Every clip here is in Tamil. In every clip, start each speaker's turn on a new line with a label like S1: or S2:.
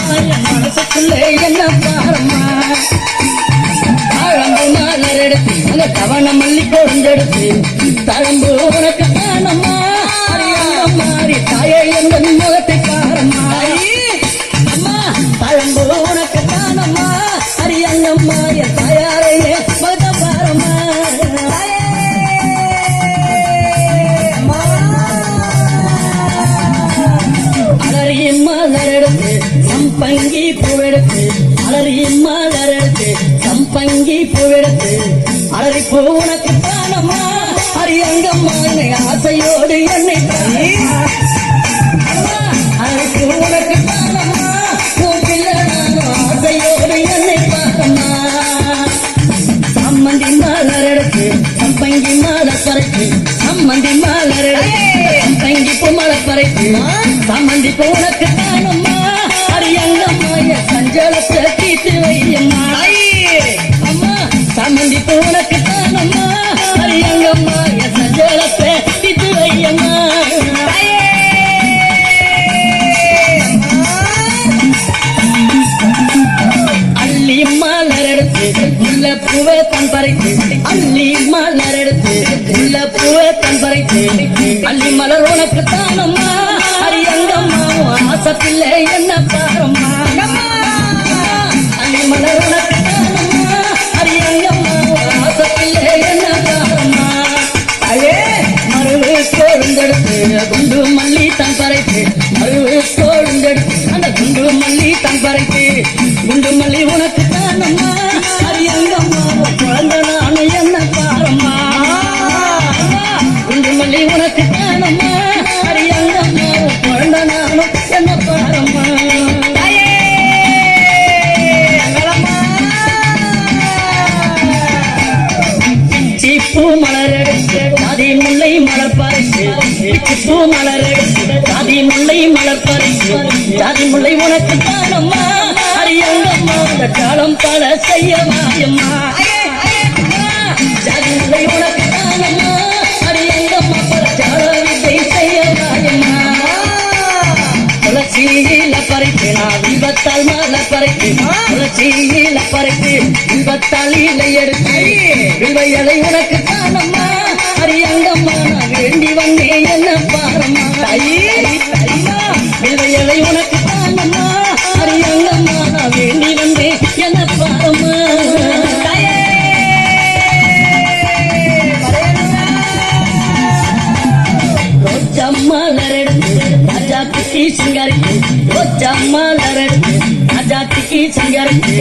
S1: மனசுக்குள்ளே என்ன பாரம்மா தாழம்பு மலர் எடுத்து அந்த தவண மல்லி கொண்டெடுத்து தழம்பு உனக்கு தானம்மா மாறி தாயே எந்த முகத்தை பாரம்மா அம்மா தழம்பு உனக்கு தானம்மா அரியங்கம்மா என் தாயாரையே மத பாரம்மா அலறியின் மலர் எடுத்து சம்பங்கி பூவெடுத்து அலறியின் மலர் எடுத்து சம்பங்கி பூவெடுத்து அலறி பூ உனக்கு தானம்மா அரியங்கம்மா ஆசையோடு என்னை அலறி பூ உனக்கு தானம்மா பிள்ளை ஆசையோடு என்னை பார்த்தம்மா சம்மந்தி மலர் எடுத்து சம்பங்கி மலர் பறைக்கு சம்மந்தி மலர் எடுத்து சம்பங்கி பூ மலர் பறைக்கு சம்மந்தி பூ உனக்கு தானம்மா அரியங்கம்மா சஞ்சலத்தை தீட்டு வையம்மா அம்மா சம்மந்தி பூ உனக்கு தானம்மா அரியங்கம்மா சஞ்சலத்தை தீட்டு வையம்மா அள்ளி மலர் எடுத்து உள்ள பூவை தன் பறைத்து அள்ளி மலர் எடுத்து உள்ள பூவை தன் பறைத்து அள்ளி மலர் உனக்கு தானம்மா அரியங்கம்மா ஆசப்பில்லை என்ன பாரம்மா அள்ளி மலர் உனக்கு தானம்மா அரியங்கம்மா ஆசப்பில்லை என்ன பாரம்மா அழே மருவு கோழுந்தெடுத்து குண்டு மல்லி தன் பறைத்து மருவு கோழுந்தெடுத்து அந்த குண்டு மல்லி தன் பறைத்து குண்டு மல்லி உனக்கு தானம்மா அரியங்கம்மா குழந்தை நானு என்ன பாரம்மா குண்டு மல்லி உனக்கு தானம்மா அரியங்கம்மா குழந்தை நானு என்ன பாரம்மா பூ மலர் எடுத்து ஜாதி முல்லை மலர் பறித்து பூ மலர் எடுத்து ஜாதி முல்லை மலர் பறித்து ஜாதி முல்லை உனக்கு தானம்மா அரியங்கம்மா அந்த காலம் பல செய்ய மாயம்மா ஜாதி முல்லை உனக்கு தானம்மா அரியங்கம்மா பல ஜால வித்தை செய்ய மாயம்மா துளசியில பறித்து நான் விபத்தால் மலர் பறித்து துளசியில பறித்து விபத்தால் இலை எடுத்து வில்வையலை உனக்கு தானம்மா அரியங்கம்மா நான் வேண்டி வந்தேன் என்ன பாரம்மா வில்வையலை உனக்கு தானம்மா அரியங்கம்மா நான் வேண்டி வந்தேன் என்ன பாரம்மா மலர் எடுத்து ராஜாத்திக்கு சிங்காரிக்கு ரோஜா மலர் எடுத்து ராஜாத்திக்கு சிங்காரிக்கு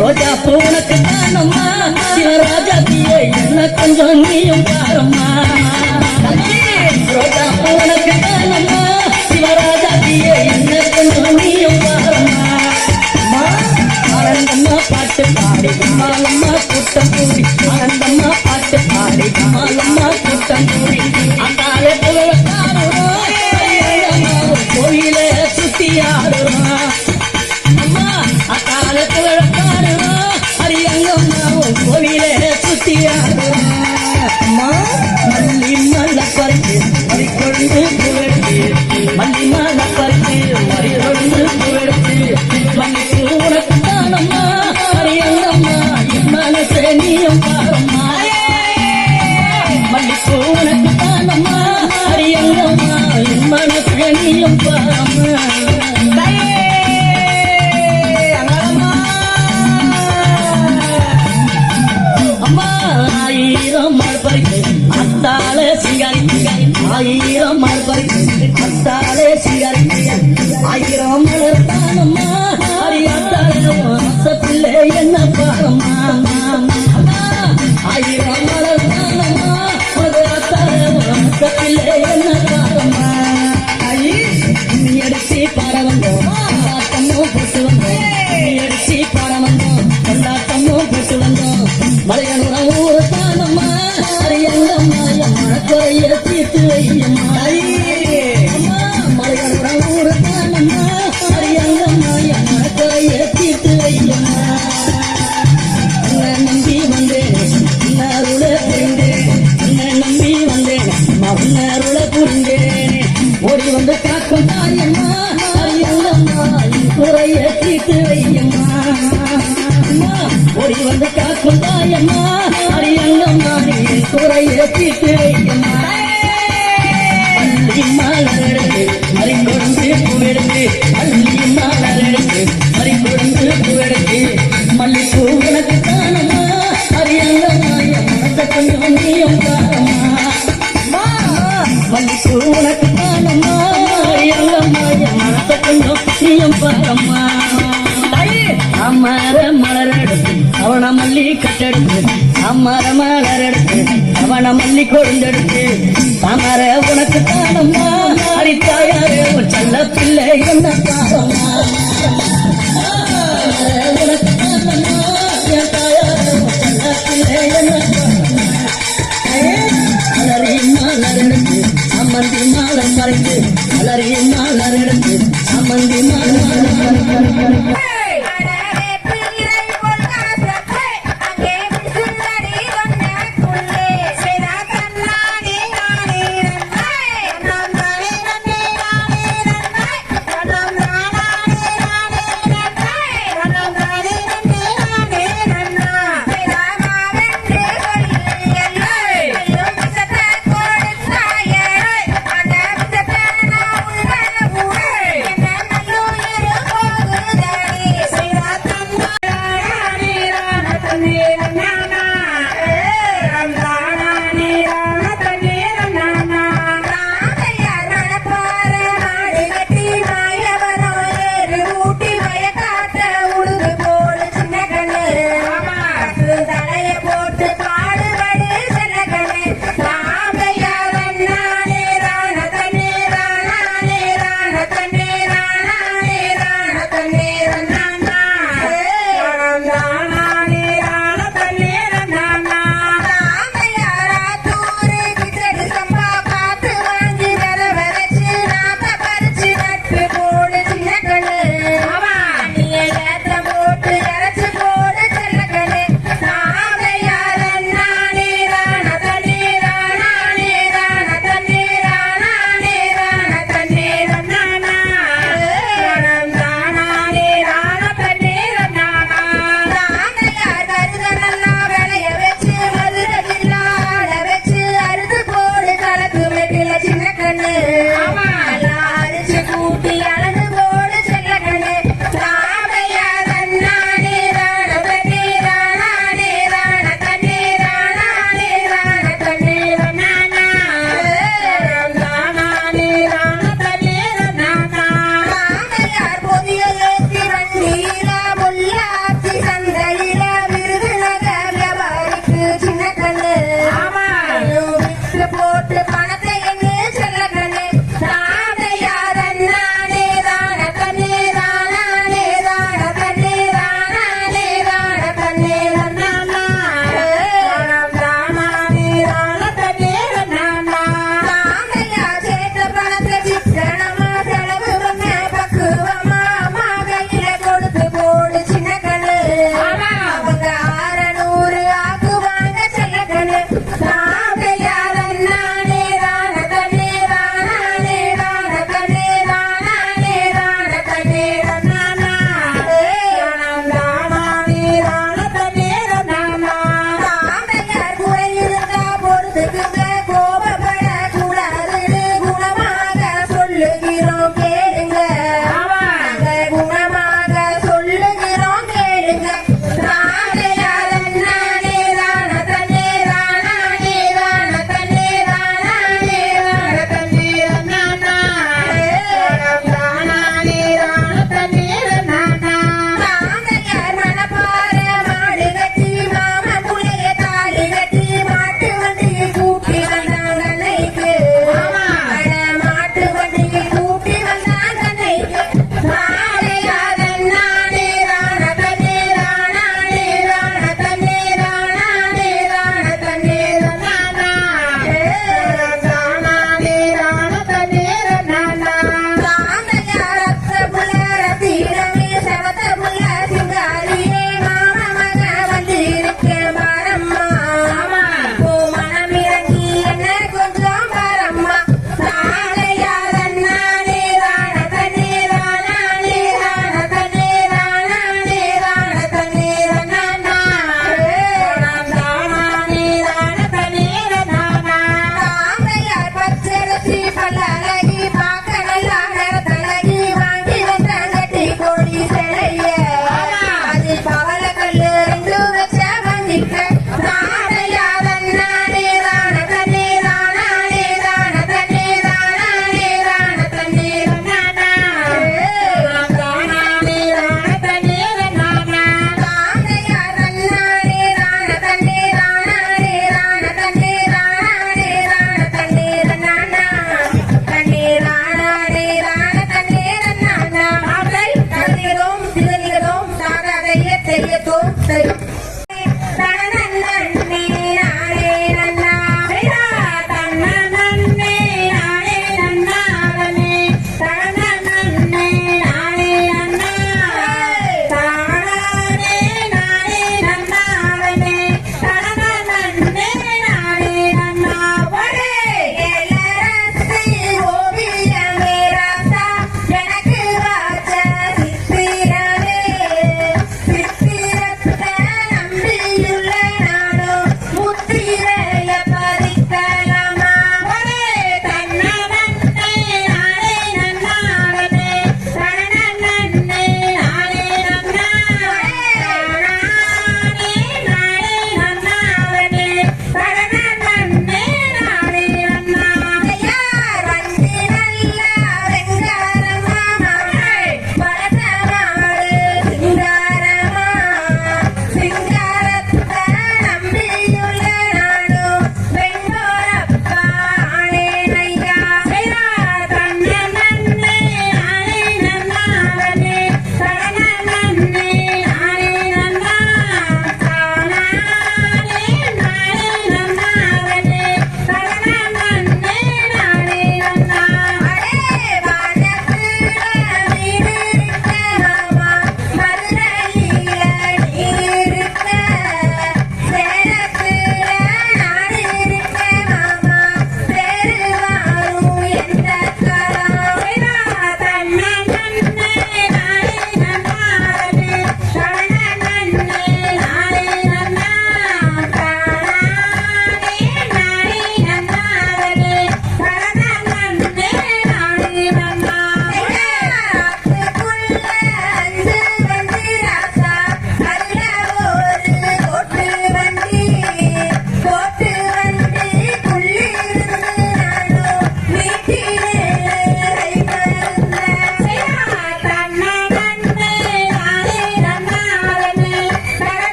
S1: ரோஜா பூ உனக்கு தானம்மா சிவராஜாத்தியே என்ன கொஞ்சம் நீயும் பாரம்மா ரோஜா பூ உனக்கு தானம்மா சிவராஜாத்தியே என்ன கொஞ்சம் நீயும் பாரம்மா ஆனந்தம்மா பாட்டு பாடி மாலம்மா கூட்டம் கூடி ஆனந்தம்மா பாட்டு பாடி மாலம்மா கூட்டம் கூடி அந்தாலே கோயில சுத்தி ஆடுறா அம்மா அக்கால புகழப்பாடுறா அரியங்கம்மா கோவில சுத்தி ஆடுறா அம்மா மல்லி மல்ல பறித்து மறிக்கொண்டு புகழ்த்து மல்லி மல்ல பறித்து மறிகொண்டு புகழ்த்து மல்லிக்கு உனக்கு தானம்மா அரியங்கம்மா மனசே நீயும் பாரம்மா மல்லிக்கு உனக்கு தானம்மா அரியங்கம்மா மனசே நீயும் பாரம்மா அம்மா ஆயிரம் மழை பறித்து அத்தாலே சிங்காரி ஆயிரம் மழை பறித்து அத்தாலே சிங்காரி ஆயிரம் மலர் தானம்மா அரியாத்தாலே பிள்ளை என்ன பாரம்மா ஆயிரம் மலர் தானம்மா அத்தாலே பிள்ளை என்ன பாரம்மா அடிச்சு பாட வந்தோம் கொண்டாட்டமும் போட்டு வந்தோம் அடிச்சு பாட வந்தோம் கொண்டாட்டமும் போட்டு வந்தோம் மலையனுடன் ஊரு தானம்மா அரியங்கம்மா மனக்குறைய தீர்த்து வையம்மா மலையனுடன் ஊரு தானம்மா அரியங்கம்மா மனக்குறைய தீர்த்து வையம்மா தீட்டு வைக்கம்மா அள்ளி மலர் எடுத்து மறிக்கொழுந்து பூவெடுத்து அள்ளி மலர் எடுத்து மறிக்கொழுந்து பூவெடுத்து மல்லிப்பூ உனக்கு தானம்மா அரியங்கம்மா என் மனசை கொஞ்சம் நீயும் பாரம்மா மல்லிப்பூ உனக்கு தானம்மா அரியங்கம்மா என் மனசை கொஞ்சம் நீயும் பாரம்மா அமர மலர் எடுத்து அவன மல்லி கட்டெடுத்து அமர மலர் எடுத்து அவன மல்லி கொழுந்தெடுத்து அமர உனக்கு தானம்மா அடித்தாயாரே உன் செல்ல பிள்ளை என்ன பாரம்மா உனக்கு தானம்மா என் தாயாரே உன் செல்ல பிள்ளை என்ன மலரி மலர் எடுத்து அம்மந்தி மாலர் மறைத்து மலரி மலர் எடுத்து அம்மந்தி மாலர் மறைத்து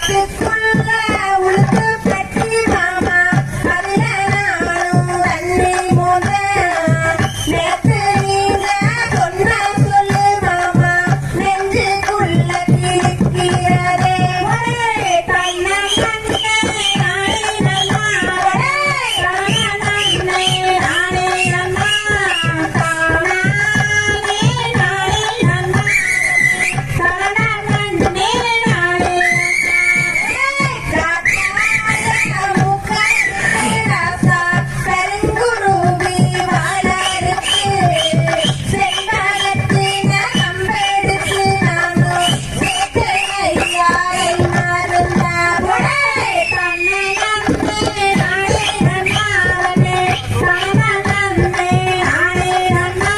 S2: காட்டுக்குள்ள உளுத்து பற்றி மாமா அதுல நானும் தண்ணி மோத நேத்து நீங்க சொன்ன சொல்லு மாமா நெஞ்சுக்குள்ள கிழிக்கிறதே தன்னை கண்ணே நானே நன்னா நானே நன்னா தானே நானே நன்னா சரணே நானே பெருங்குருவி வாழருக்கு செங்காலத்து நம்பெடுத்து நானும் சேர்க்கையா மாறுந்தா தன்னை நன்னே நானே நன்னாவனே தன்னை நன்னே நானே நன்னா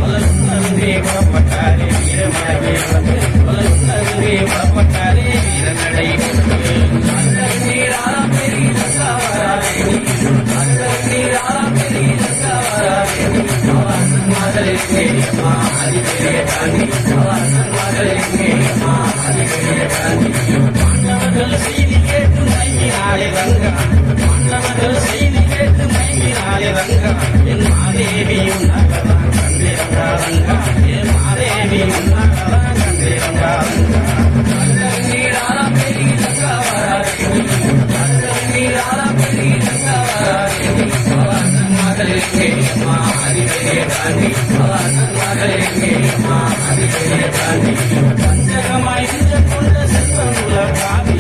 S3: வடக்கு மன்னவர்கள் செய்தி கேட்டு மயங்கினாலே ரங்கா மன்னவர்கள் செய்தி கேட்டு மயங்கினாலே ரங்கா என் மாதேவி உன்னகதான் கண்டிரங்கா ரங்கா என் மாதேவி உன்னகதான் கண்டிரங்கா ரங்கா நீராளா பெரிய ரங்கா வராதே நீராளா பெரிய ரங்கா வராதே மகளிருக்கு அதிபதியே தாண்டி மகளிருக்கு அதிபதியே தாண்டி பஞ்சகமாய் கொண்ட செல்வமுள்ள காவி